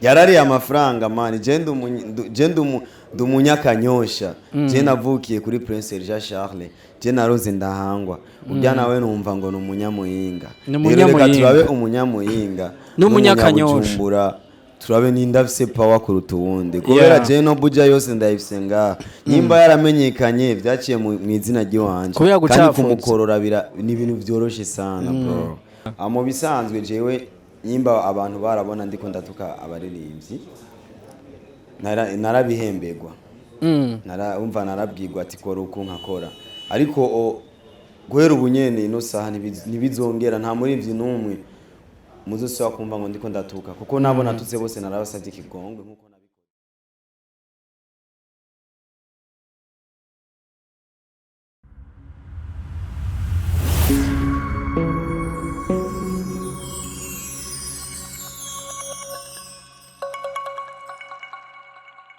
yarariye amafaranga man je ndumunyakanyosha je navukiye kuri Prince Jean Charles je naroze ndahangwa ubya nawe numva ngo numunyamuyinga rero turabe umunyamuyinga n'umunyakanyosha turabe nindafise power kuruta uwundi kubera je no buja yose ndayifise nga nyimba yaramenyekanye vyaciye mu izina ry'iwanje kandi kumukorora ni ibintu vyoroshe sana bro amo bisanzwe jewe nyimba abantu barabona ndiko ndatuka abaririmbyi narabihembegwa umva narabwirwa ati kora uko nkakora ariko guhera ubunyene ino saha ntibizongera nta murivyi numwe muzosaba kumva ngo ndiko ndatuka kuko nabona tutse bose narabasavye ikigongwe nkuko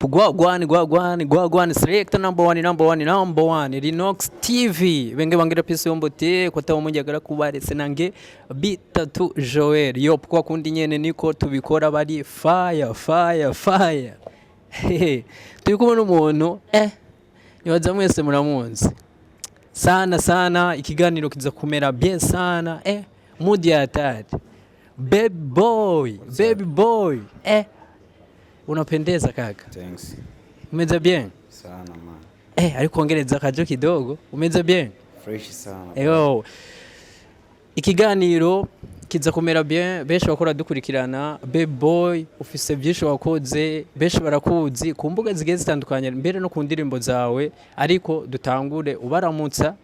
Gwagwan select number one Rinox TV benge bangira pisi yombote kwata umunjagara kubaretse nange bitatu Joel yo kwa kundi nyene niko tubikora bari fire turi kubona umuntu nibaza mwese muramunzi sana ikiganiro kiza kumera bien sana mood ya hatari baby boy unapendeza kaka. Thanks. Umeze bien? Sana man. Ariko ongereza kajo kidogo. Umeze bien? Fresh sana. Ikiganiro kiza kumera bien, benshi bakora dukurikirana, baby boy ufise byinshi wakoze, benshi barakuzi ku mbuga zigiye zitandukanye mbere no ku ndirimbo zawe, ariko dutangure ubaramutsa.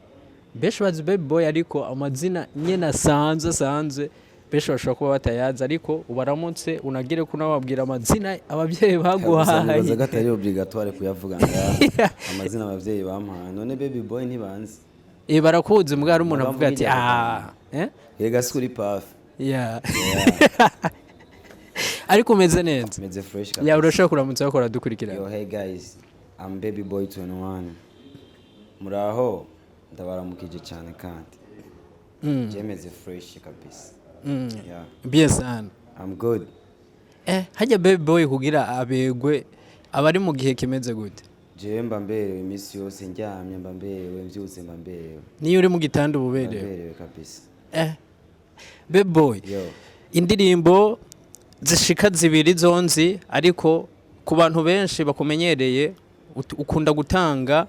Benshi bazi baby boy ariko amazina nyene sanzwe benshi bashobora kuba batayaza ariko ubaramutse unagire ko nababwira amazina abavyeyi baguhaye baza gatari obligatoire kuyavuga amazina abavyeyi bampaye none baby boy ntibanzi barakuze mbwa ari umuntu avuga ati yega skuri path ariko umeze neza meze fresh urashaka kuramutsa bakora dukurikirana yo hey guys I'm baby boy 21 muraho ndabaramukije cyane kandi jemeze fresh kabisa bien sana I'm good hajya baby boy kugira abegwe abari mu gihe kimeze gute je mba mberewe imisi yose njyamye mba mberewe mvyuze mba mberewe niyo uri mu gitanda ububerewe kabisa baby boy indirimbo zishika zibiri zonzi ariko ku bantu benshi bakumenyereye ukunda gutanga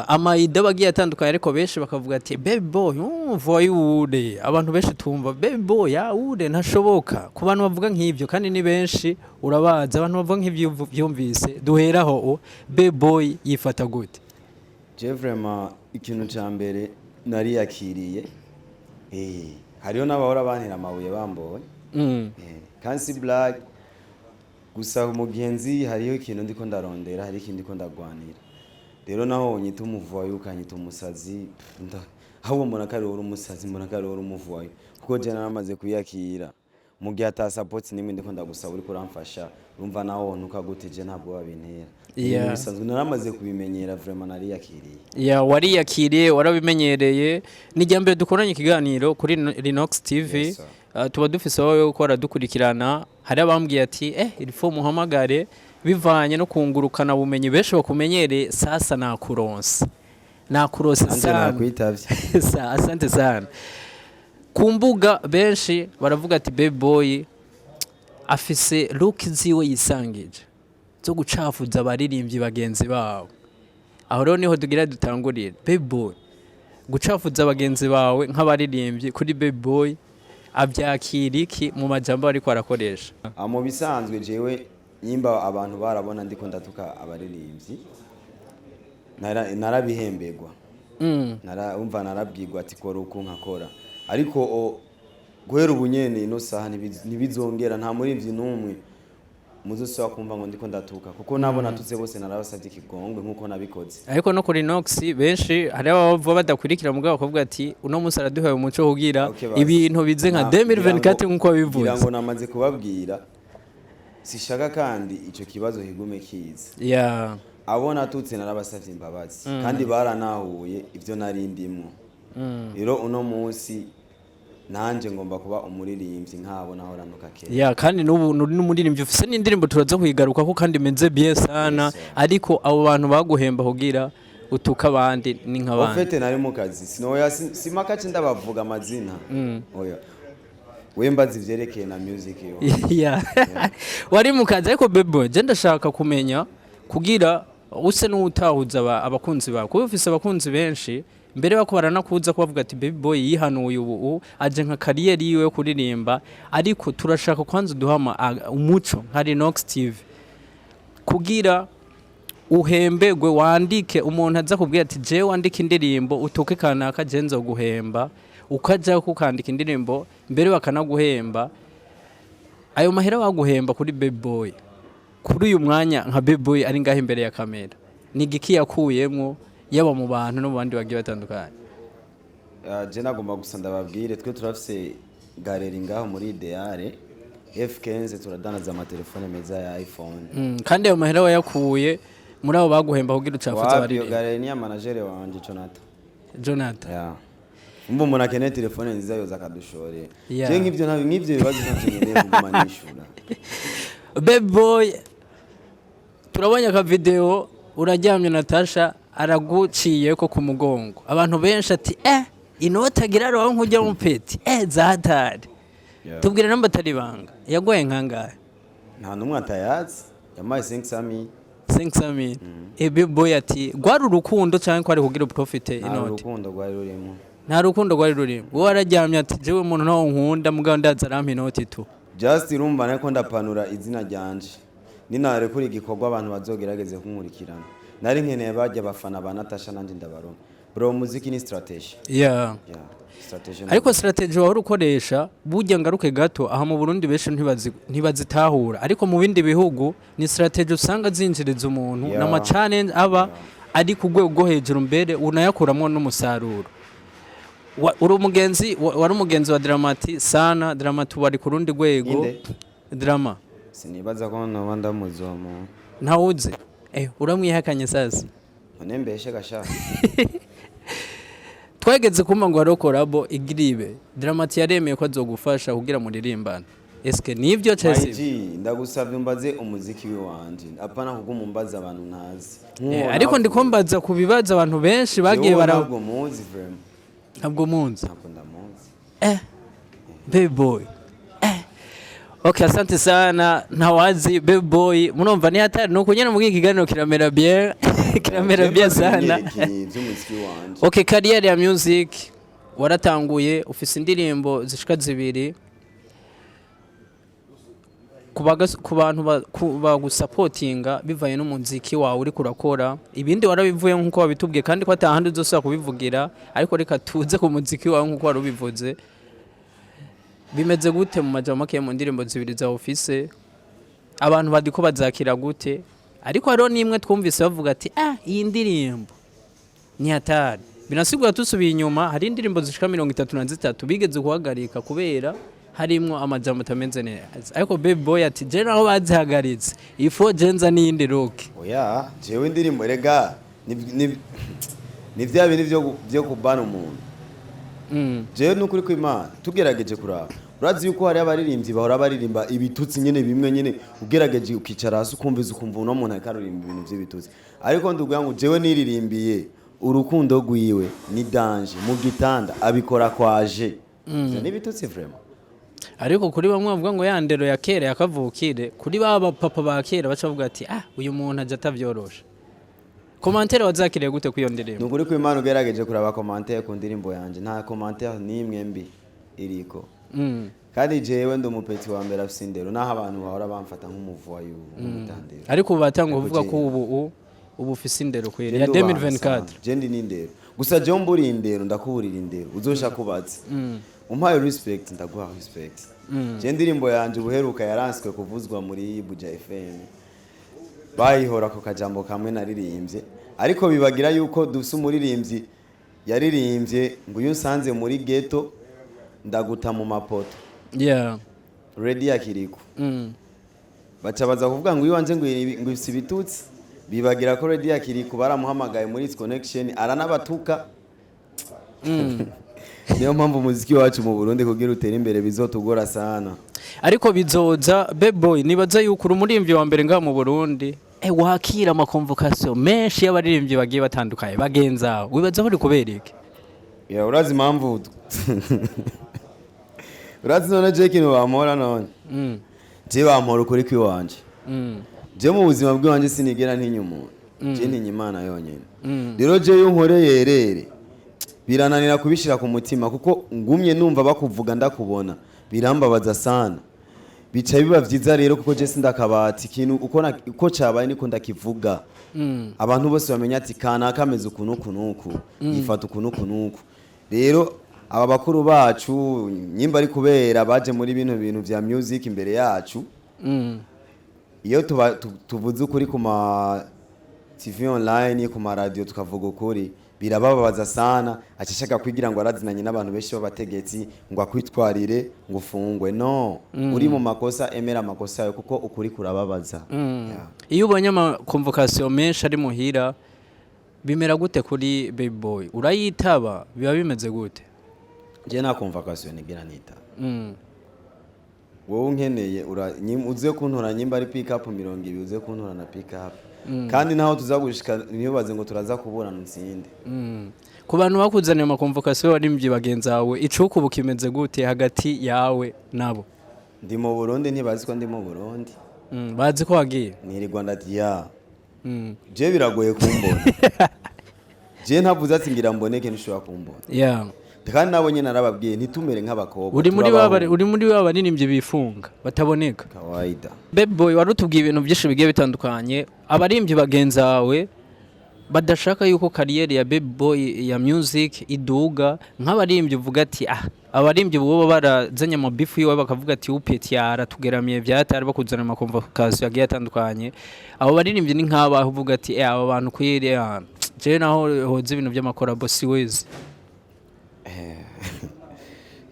amayida bagiye atandukanye ariko benshi bakavuga ati baby boy voyude abantu benshi tumva baby boy ude ntashoboka ku bantu bavuga nk'ivyo kandi ni benshi urabaza abantu bavuga nk'ivyo byumvise duheraho baby boy yifata gute je vraiment ikintu cyambere nari yakiriye hariyo nabahora bantira amabuye bamboye kandi si black gusa umugenzi hariyo ikintu ndiko ndarondera hari ikindi ko ndagwanira rero naho nyita umuvuwayo ukanyita umusazi aho mbona kari uri umusazi mbona kari uri umuvuwayo kuko je naramaze kuyakira mu gihe ata support nimwe ndiko ndagusaba uri kuramfasha urumva naho ntuka gute je ntabwo babintera bisanzwe naramaze kubimenyera vraiment nari yakiriye wari yakiriye warabimenyereye ni jambe dukoranye ikiganiro kuri Rinox TV tuba dufise wowe ukora dukurikirana hari abambwiye ati iri fo muhamagare bivanye no kungurukana bumenyi benshi bakumenyereye sasa nakuronse sana asante sana ku mbuga benshi baravuga ati baby boy afise look ziwe yisangije zo gucafuza abaririmbyi bagenzi babo aho rero niho tugira dutangurira baby boy gucafuza abagenzi bawe nk'abaririmbyi kuri baby boy abyakiriki mu majambo ariko arakoresha mu bisanzwe jewe nyimba abantu barabona ndiko ndatuka abaririmbyi narabihembegwa umva narabwirwa ati kora uko nkakora ariko guhera ubunyene ino saha ntibizongera nta murivyi numwe muzosaba kumva ngo ndiko ndatuka kuko nabona tutse bose narabasavye ikigongwe nkuko nabikoze ariko no kuri Nox benshi hari abava badakurikira mugabo bakavuga ati uno munsi araduhaye umuco kugira ibintu bize nka 2024 nkuko bivuze ngira ngo namaze kubabwira sishaka kandi ico kibazo higume kiza abona tutse narabasavye imbabazi kandi baranahuye ivyo narindimwo rero uno munsi nanje ngomba kuba umuririmbyi nkabo naho ranuka kera ya kandi n'ubu n'umuririmbyi ufise n'indirimbo turaza kuyigaruka ko kandi meze bien sana ariko abo bantu baguhemba kugira utuka abandi ni nk'abandi ofete nari mu kazi sinoya simakace ndabavuga amazina oya wembazi vyerekeye na music yo wari mu kazi ariko bebo je ndashaka kumenya kugira use n'utahuza abakunzi bawe kuko ufise abakunzi benshi mbere bako baranakuza kubavuga ati baby boy yihanuye ubu aje nka career yiwe yo kuririmba ariko turashaka kwanza duhama umuco nka Rinox TV kugira uhembegwe wandike umuntu aza kubwira ati je wandike indirimbo utuke kanaka je nzo guhemba ukaja kukandika indirimbo mbere bakanaguhemba ayo mahera baguhemba kuri baby boy kuri uyu mwanya nka baby boy ari ngaho imbere ya kamera ni giki yakuyemwo yaba mu bantu no mu bandi bagiye batandukanye je nagomba gusa ndababwire twe turafise galeri ngaho muri ideale F15 turadanaza amatelefone meza ya iPhone kandi ayo mahera wayakuye muri abo baguhemba kugira ucafuza bari galeri ni manager wanje Jonathan umbu umuntu akeneye telefone nziza yoza akadushore je nk'ivyo bibazo ntakeneye kuguma nishura baby boy turabonye aka video uraryamye Natasha araguciye ko ku mugongo abantu benshi ati inota agira ro nkujya mu peti zatari tubwire namba tari banga yagoye nkangahe nta numwe atayazi yamaye 500 baby boy ati gwari urukundo cyangwa ko ari kugira profit inoti urukundo gwari rurimo nta rukundo gwari rurimo wowe araryamye ati jewe umuntu nawo nkunda mugabo ndaza arampa inoti tu just urumva nako ndapanura izina ryanje ninare kuri igikorwa abantu bazogerageze kunkurikirana nari nkeneye bajya bafana ba Natasha nanje ndabaronka bro muziki ni strategy strategy ariko strategy waho ukoresha burya ngaruke gato aha mu Burundi besho ntibazitahura ariko mu bindi bihugu ni strategy usanga zinjiriza umuntu na challenge aba ari ku rwego hejuru mbere unayakuramwo n'umusaruro wari umugenzi wa Dramati wari ku rundi rwego drama sinibaza ko no banda muzomo ntawuze uramwihakanye sasa none mbeshe gashaka twageze kuma ngo arokorabo igiribe Dramati yaremeye ko azogufasha kugira muririmbana eske nivyo cyese ndagusavye mbaze umuziki wanje apana kugumumbaza abantu nazi ariko ndikombaza kubibaza abantu benshi bagiye ntabwo muzi vraiment ntabwo munzi ndamuzi baby boy okay asante sana ntawazi baby boy murumva ni hatari nuko nyene mu kiganiro kiramera bien sana okay career ya music waratanguye ufise indirimbo zishika zibiri ku bantu bagusupportinga bivaye n'umuziki wawe uri kurakora ibindi warabivuye nkuko wabitubwiye kandi ko atahandi uzosaba kubivugira ariko reka tuze ku muziki wawe nkuko warubivuze bimeze gute mu majambo make mu ndirimbo zibiri za office abantu badiko bazakira gute ariko haro nimwe twumvise bavuga ati iyi ndirimbo ni hatari binasigura tusubiye inyuma hari indirimbo zishika 33 bigeze guhagarika kubera harimwo amajambo tamenze neza ariko baby boy ati je naho bazihagaritse ifo jenza n'indi rock oya jewe indirimbo rega ni vya bintu byo kubana umuntu jewe nukuri ko Imana tugerageje kuraba urazi yuko hari abaririmbyi bahora baririmba ibitutsi nyene bimwe nyene ugerageje ukicara hasi ukumviza ukumva uno muntu akaririmba ibintu by'ibitutsi ariko nduguya ngo jewe niririmbiye urukundo rwiwe ni danger mu gitanda abikora kwaje n'ibitutsi vraiment ariko kuri bamwe bavuga ngo yandero ya kera yakavukire kuri baba papa ba kera baca bavuga ati uyu muntu aje atavyorosha commentaire wazakiriye gute ku iyo ndirimbo nukuri ko Imana ugerageje kuraba commentaire ku ndirimbo yanje nta commentaire nimwe mbi iriko kandi jewe ndo mupeti wa mbere afise indero naho abantu bahora bamfata nk'umuvuwa y'umutandero ariko batanga uvuga ko ubu ufise indero kwere ya 2024 je ndi n'indero gusa je mburi indero ndakuburira indero uzosha kubatse umpaye respect ndaguha respect je ndirimbo yanje ubuheruka yaranswe kuvuzwa muri Buja FM bayihora ko kajambo kamwe naririmbye ariko bibagira yuko dufise umuririmbyi yaririmbye ngo uyu nsanze muri ghetto ndaguta mu mapoto ready yakiriko baca baza kuvuga ngo iwanje ngo ifise ibitutsi bibagira ko ready yakiriko baramuhamagaye muri connection aranabatuka niyo mpamvu umuziki wacu mu Burundi kugira utere imbere bizotugora sana. Ariko bizoza Beboy nibaza yuko urumurimbyi wa mbere nga mu Burundi wakira amakonvokasiyo menshi y'abaririmbyi bagiye batandukanye bagenza wibaza bari kubereke. Ya urazi impamvu urazi none je kintu bamora none je bampora ukuri kwiwanje je mu buzima bw'iwanje sinigera ntinyumuntu je ntinyimana yonyene rero je yo nkoreye rere birananira kubishira ku mutima kuko ngumye numva bakuvuga ndakubona birambabaza sana bica biba vyiza rero kuko je sindakabati ikintu uko cabaye niko ndakivuga abantu bose bamenya ati kana kameze ukunuku yifata ukunuku rero aba bakuru bacu nyimba ari kubera baje muri bintu vya music imbere yacu iyo tuvuze ukuri ku ma TV online ku ma radio tukavuga ukuri birababaza sana acishaka kwigira ngo arazinanye n'abantu benshi b'abategetsi ngo akwitwarire ngo ufungwe no uri mu makosa emera amakosa yawe kuko ukuri kurababaza. Iyo ubonye amakonvokasiyo menshi ari muhira bimera gute kuri Beboy urayitaba biba bimeze gute? Je na convocation nigira nita wowe unkeneye uze kuntora nyimba ari pick up 200 uze kuntora na pick up kandi naho tuzagushika niyobaze ngo turaza kubura nsinde. Ku bantu bakuzaniye amakonvokasiyo barimbyi bagenzawe icuko bukimeze gute hagati yawe nabo? Ndi mu Burundi ntibazi ko ndi mu Burundi bazi ko wagiye ni Rwanda dia je biragoye kumbona je ntavuze ati ngira mboneke nishobora kumbona kandi nabo nyene narababwiye ntitumere nk'abakobwa uri muri baririmvyi bifunga bataboneka kawaida. Beboy warutubwiye ibintu byinshi bigiye bitandukanye abarimbyi bagenzawe badashaka yuko kariyeri ya Beboy ya music iduga nk'abarimbyi uvuga ati abarimbyi bo barazanye mu bifu yiwe bakavuga ati upeti yaratugeramiye byatari bakuzana amakonvokasiyo yagiye atandukanye abo baririmbyi ni nk'abaho uvuga ati aba bantu kuyere je naho hoze ibintu by'amakorabo siwezi.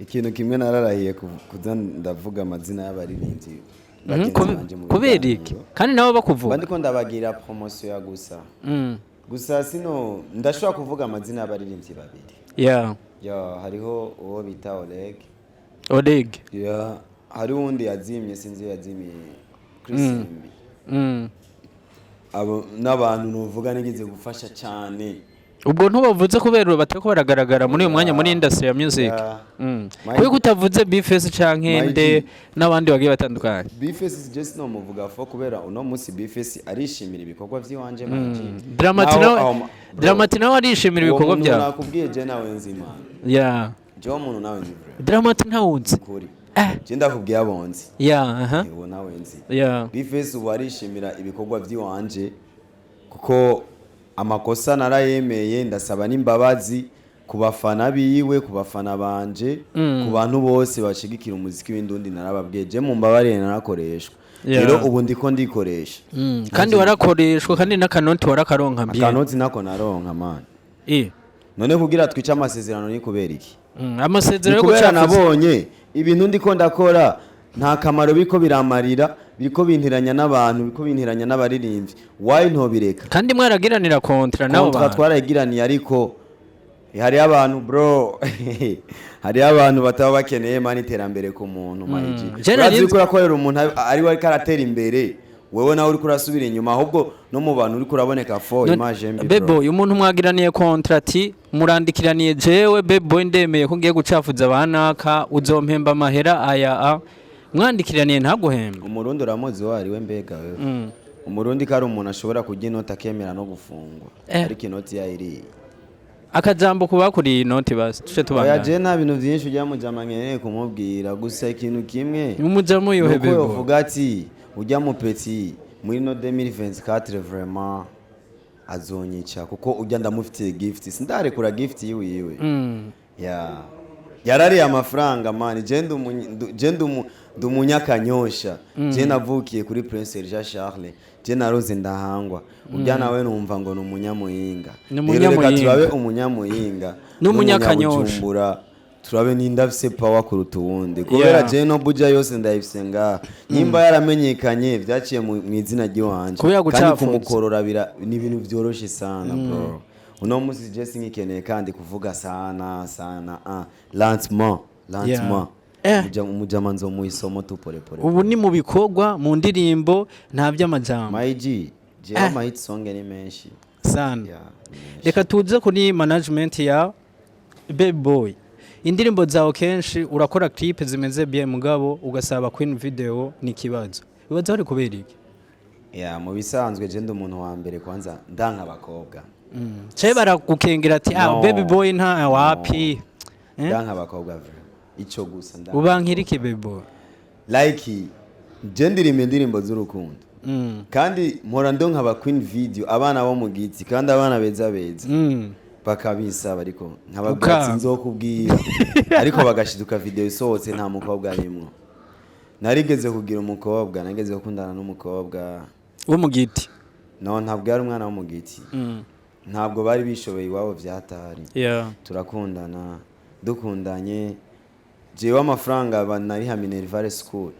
Ikintu kimwe nararahiye kuza ndavuga amazina y'abaririmbyi kubera iki kandi nabo bakuvuga bandiko ndabagira promotion ya gusa sino ndashobora kuvuga amazina y'abaririmbyi babiri hariho uwo bita Oleg hari undi yazimye sinzi yazimye Chrisimbi abo n'abantu nuvuga nigize gufasha cyane ubwo ntubavuze kubera batako baragaragara muri uyu mwanya muri industry ya music kuko kutavuze Bface cankende n'abandi bagiye batandukanye. Bface is just no muvuga fo kubera uno munsi Bface arishimira ibikorwa by'iwanje Dramati nawe arishimira ibikorwa byawe nakubwiye je nawe nzima je umuntu nawe nzi Dramati ntawunzi kuri je ndakubwiye abonzi uwo nawe nzi Bface ubu arishimira ibikorwa by'iwanje kuko amakosa narayemeye ndasaba n'imbabazi ku bafana biwe ku bafana banje ku bantu bose bashigikira umuziki w'indundi narababwiye je mu mbabarire narakoreshwa rero ubu ndiko ndikoresha kandi warakoreshwa kandi n'akanoti warakaronka mbiye akanoti nako naronka man none kugira twica amasezerano ni kubera iki amasezerano yo guca nabonye ibintu ndiko ndakora nta kamaro biko biramarira biriko bintiranya n'abantu biriko bintiranya n'abaririmbyi why ntobireka kandi mwaragiranira kontra nabo twaragiraniye ariko hari abantu bro hari abantu bataba bakeneye mani terambere ku muntu mayiji urazi ko yakorera umuntu ari we karatera imbere wewe nawe uri kurasubira inyuma ahubwo no mu bantu uri kuraboneka fo image mbi Beboy umuntu mwagiraniye contract murandikiraniye jewe Beboy ndemeye ko ngiye gucafuza abanaka uzompemba amahera aya mwandikiraniye ntaguhemba. Umurundi uramuzi wari we mbega wewe umurundi kari umuntu ashobora kujya inota akemera no gufungwa ariko inoti yayiri akajambo kubakuri inoti basi tuce tubanga je nta bintu byinshi ujya mujama nkeneye kumubwira gusa ikintu kimwe umujamo yohe Beboy uvuga ati ujya mu petit muri no 2024 vraiment azonyica kuko ujya ndamufitiye gift sindarekura gift yiwe yarari amafaranga man je ndumunyakanyosha je navukiye kuri Prince Charles je naroze ndahangwa ujya nawe numva ngo n'umunyamuyinga reka turabe umunyamuyinga n'umunyakanyosha turabe n'indafise power kuruta uwundi kubera je no buja yose ndayisenga nimba yaramenyekanye byaciye mu izina ry'iwanje kandi kumukorora ni ibintu byoroshe sana bro uno musi je singikeneye kandi kuvuga sana lentement umujama nzo muisomo tu pole pole. Ubu ni mu bikorwa mu ndirimbo nta by'amajambo. Maiji je ama hit song ni menshi sana. Reka tuze kuri management ya Baby Boy. Indirimbo zawe kenshi urakora clip zimeze bien mugabo ugasaba Queen video ni kibazo. Bibaza ari kubera iki? Mu bisanzwe je ndi umuntu wa mbere kwanza ndanka abakobwa. Cye barakukengera ati Baby Boy nta wapi. Ndanka abakobwa ico gusa ndanka. Ubankira iki Baby Boy? Like je ndirimba indirimbo z'urukundo. Kandi mpora ndonka aba Queen video abana bo mu giti kandi abana beza bakabisaba ariko nkababwatsi nzokubwira ariko bagashiduka video isohotse nta mukobwa arimwo. Narigeze kugira umukobwa nageze gukundana n'umukobwa wo mu giti. No ntabwo yari umwana wo mu giti. Ntabwo bari bishoboye iwabo vyatari. Turakundana dukundanye jewe amafaranga banari ha Minerval School.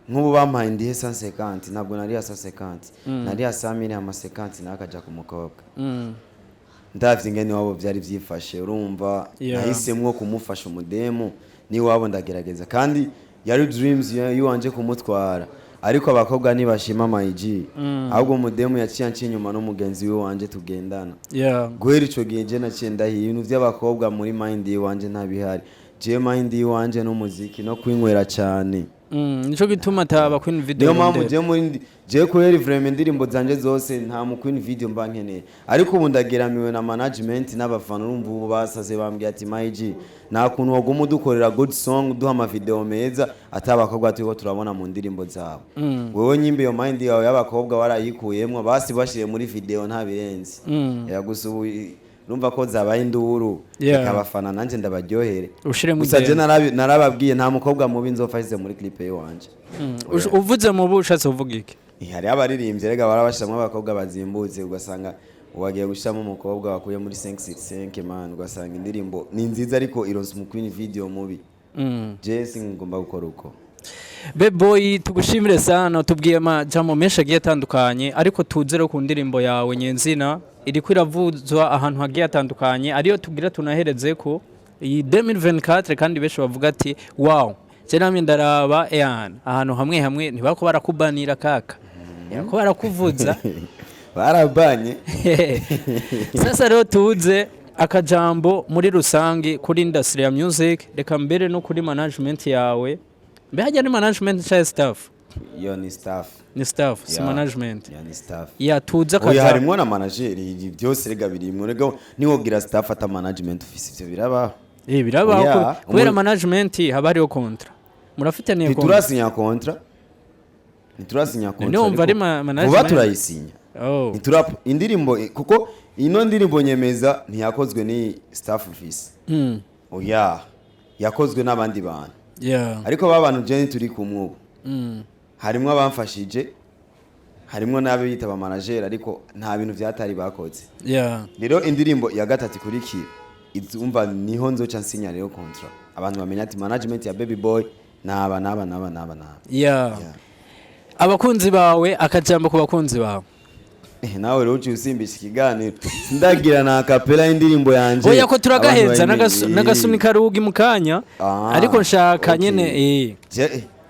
Nk'ubu bampaye ndihe 150 ntabwo nari ha 150 nari ha 100 ama 50 nakaja ku mukobwa. Ndavye ngene wabo vyari vyifashe urumva nahisemwo kumufasha umudemo ni wabo ndagerageza kandi yari dreams yuwanje kumutwara ariko abakobwa nibashima mayiji ahubwo umudemo yaciye nyuma no mugenzi we wanje tugendana. Guhera ico gihe je naciye ndahiye ibintu vy'abakobwa muri mind yiwanje ntabihari. Je mind yiwanje no muziki no kwinywera cyane. Nico gituma ataba Queen video. Niyo mpamvu je muri je kweri vraiment indirimbo zanje zose nta mu Queen video mba nkeneye ariko ubu ndageramiwe na management n'abafana urumva ubu basaze bambwiye ati mayiji nta kuntu waguma udukorera good song duha ama video meza atabakobwa turiko turabona mu ndirimbo zabo. Wewe nyimbe yo mind yawe y'abakobwa warayikuyemwo basi bashire muri video nta birenze. Yagusubu urumva ko zabaye induru akabafana nanje ndabaryohere. Gusa je narababwiye nta mukobwa mubi nzofashize muri clip ye wanje. Uvuze mu bushatse uvuga iki? Hari abaririmbye rega barabashamo abakobwa bazimbutse ugasanga wagiye gushamo umukobwa wakuye muri 565 man ugasanga indirimbo ni nziza ariko ironse mu Queen video mubi. Je singomba gukora uko. Baby Boy tugushimire sana tubwiye amajambo menshi agiye atandukanye ariko tuzere ku ndirimbo yawe nyenzina iri kwiravuzwa ahantu hagiye atandukanye ariyo tugira tunahereze ko iyi 2024 kandi besho bavuga ati wow cyane ndaraba ahantu hamwe ntibako barakubanira kaka yako barakuvuza barabanye. Sasa rero tuze akajambo muri rusangi kuri industry ya music reka mbere no kuri management yawe mbehajya ni management cha staff ni staff si management ni staff tuza kaza harimo na manager byose rega birimwe rega niwogira staff ata management office ivyo biraba biraba kubera management haba hariho contrat murafite ne contrat Niturasinya contrat niyo ari management vuba turayisinya. Indirimbo kuko ino ndirimbo nyemeza ntiyakozwe ni staff office. Yakozwe n'abandi bantu. Ariko babantu je turi kumwe. Harimo abamfashije harimo nabe bita ba manager ariko nta bintu vyatari bakoze. Rero indirimbo ya gatatu kuri ki izumva niho nzoca nsinya rero contrat abantu bamenya ati management ya Baby Boy naba. Abakunzi bawe akajambo ku bakunzi bawe. Nawe rero usimbisha ikiganiro ndagira na kapela indirimbo yanje. Oya ko turagaheza nagasunika rugi mukanya ariko nshaka nyene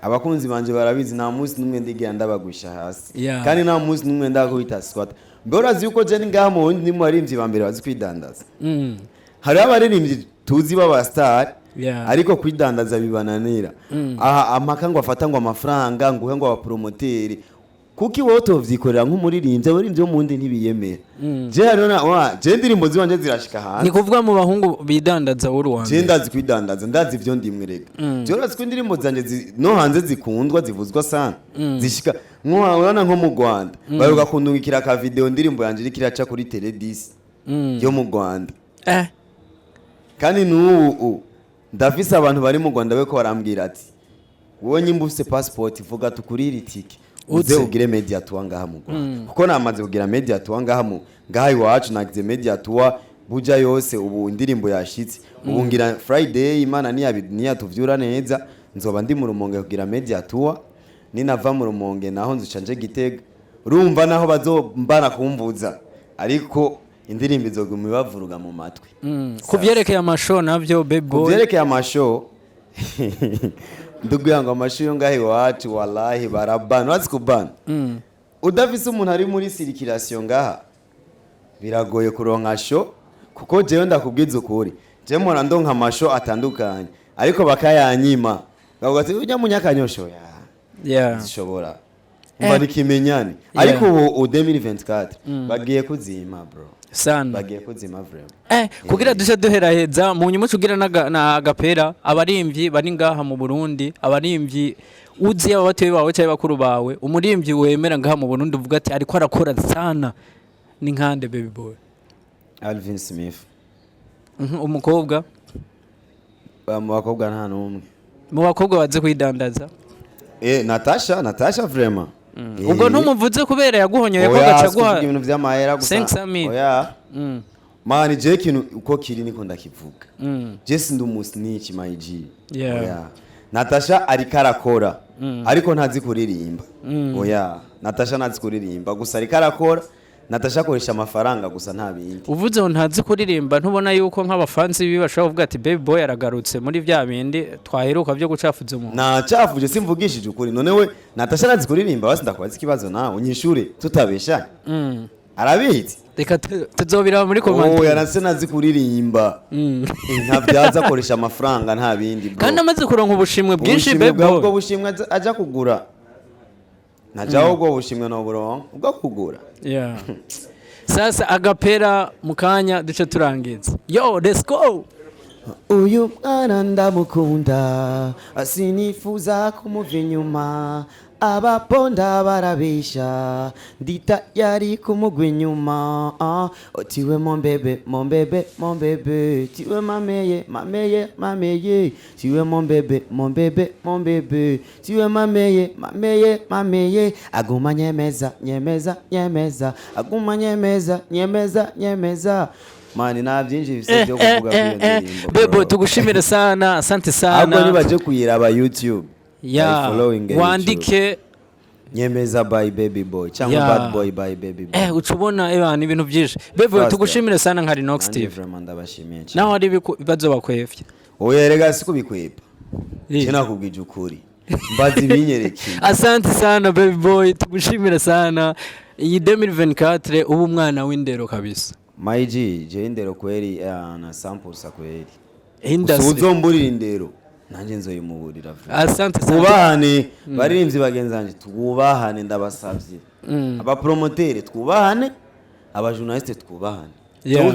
abakunzi banje barabizi nta munsi numwe ndigira ndabagusha hasi kandi nta munsi numwe ndakubita squat. Mborazi yuko je ngaha mu ndi mu barimvyi bambere bazi kwidandaza. Hari abaririmbyi tuzi baba star ariko kwidandaza bibananira. Amaka ngo afata ngo amafaranga nguhe ngo abapromoteri kuki wowe tovyikorera nk'umuririmbyi abaririmbyi bo mundi ntibiyemera. Je hariho je ndirimbo ziwanje zirashika hanze. Ni kuvuga mu bahungu bidandaza uri wanje. Je ndazi kwidandaza ndazi ivyo ndimwe rega. Je urazi ko indirimbo zanje no hanze zikundwa zivuzwa sana. Zishika nk'urabona nko mu Rwanda baruga kundungikira ka video ndirimbo yanje iri kiraca kuri Tele 10 yo mu Rwanda. Kandi n'ubu ndafise abantu bari mu Rwanda beko barambwira ati wowe nyimbufise passport vuga tukurira itike uze ugire media tour ngaha mu Rwanda kuko namaze kugira media tour ngaha iwacu nagize media tour buja yose ubu indirimbo yashitse ubu ngira Friday Imana niya tuvyura neza nzoba ndi mu Rumonge kugira media tour ninava mu Rumonge naho nzucanje Gitega urumva naho bazombana kumvuza ariko indirimbo izoguma ibavuruga mu matwi. Kuvyerekeye amasho navyo baby boy. Kuvyerekeye amasho nduguya ngo amasho yo ngahe wacu wallahi barabana wazi kubana. Udafise umuntu ari muri circulation ngaha biragoye kuronka show kuko jewe ndakubwiza ukuri. Je mpora ndonka amasho atandukanye ariko bakayanyima. Ngavuga ati ujya munyakanyosho Yeah. Zishobora. Mbari kimenyane. Ariko ubu 2024 bagiye kuzima bro. Sana. Bagiye kuzima vraiment. Kugira dushe duheraheza mu nyuma cugira na agapera abaririmvyi bari ngaha mu Burundi abaririmvyi uzi abatoye bawe cyangwa bakuru bawe umuririmvyi wemera ngaha mu Burundi uvuga ati ariko arakora sana ni nkande baby boy. Alvin Smith. Umukobwa mu bakobwa nta numwe. Mu bakobwa baze kwidandaza. Natasha vraiment. Ubwo ntumuvuze kubera yaguhonyoye ko gaca guha ibintu vy'amahera gusa. 500,000. Oya. Mani je kintu uko kiri niko ndakivuga. Je sindi umusnitch my G. Oya. Natasha ariko arakora ariko ntazi kuririmba. Oya. Natasha ntazi kuririmba gusa ariko arakora. Natasha akoresha amafaranga gusa nta bindi. Uvuze ngo ntazi kuririmba ntubona yuko nk'abafansi bibi bashobora kuvuga ati baby boy aragarutse muri vya bindi twaheruka byo gucafuza umuntu. Na cafuje simvugishije ukuri none we Natasha ntazi kuririmba basi ndakubaza ikibazo nawe unyishure tutabesha. Arabizi. Reka tuzobira muri comment. Yaranse nazi kuririmba. Nta byaza akoresha amafaranga nta bindi bro. Kandi amaze kuronka ubushimwe bwinshi baby boy. Ubwo bushimwe aja kugura. Najaho ubwo bushimwe no buronka ubwo kugura. Yeah. Sasa agapera mukanya duce turangiza. Yo, let's go. Uyu mwana ndamukunda asinifuza kumuva inyuma abaponda barabisha ndita yari kumugwa inyuma otiwe mombebe mombebe mombebe tiwe mameye tiwe mombebe mombebe mombebe tiwe mameye aguma nyemeza aguma nyemeza mani na byinshi bise byo kuvuga kuri ndirimbo bebo tugushimire sana asante sana ahubwo nibaje kuyiraba YouTube wandike nyemeza by baby boy cyangwa bad boy by baby boy ucubona ebana ibintu byinshi bebo tugushimire sana nka Rinox TV vraiment ndabashimiye cyane naho ari bibazo bakwefye oya rega sikubikwepa cyena kubwije ukuri mbazi binyereke asante sana baby boy tugushimire sana iyi 2024 ubu mwana w'indero kabisa Maiji je indero kweli na sample kweli industry uzomburira indero nanje nzoyimuburira asante sana twubahane baririmvyi bagenzanje twubahane ndabasavye aba promoter twubahane aba journaliste twubahane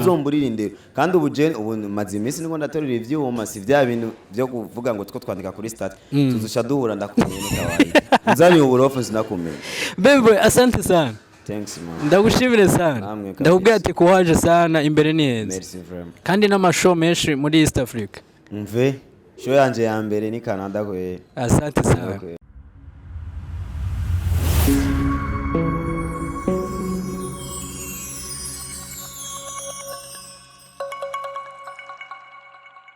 uzomburira indero kandi ubu mazi imisi niko ndatorera ivyuma si vya bintu byo kuvuga ngo two twandika kuri stat tuzusha duhura ndakumenye kawaida nzani uburofu sinakumenye bebe asante sana. Thanks man. Ndagushimire sana. Ndakubwira ati kuwaje sana imbere ni heza. Merci vraiment. Kandi n'amashow menshi muri East Africa. Mve show yanje ya mbere ni Canada kwe. Asante sana.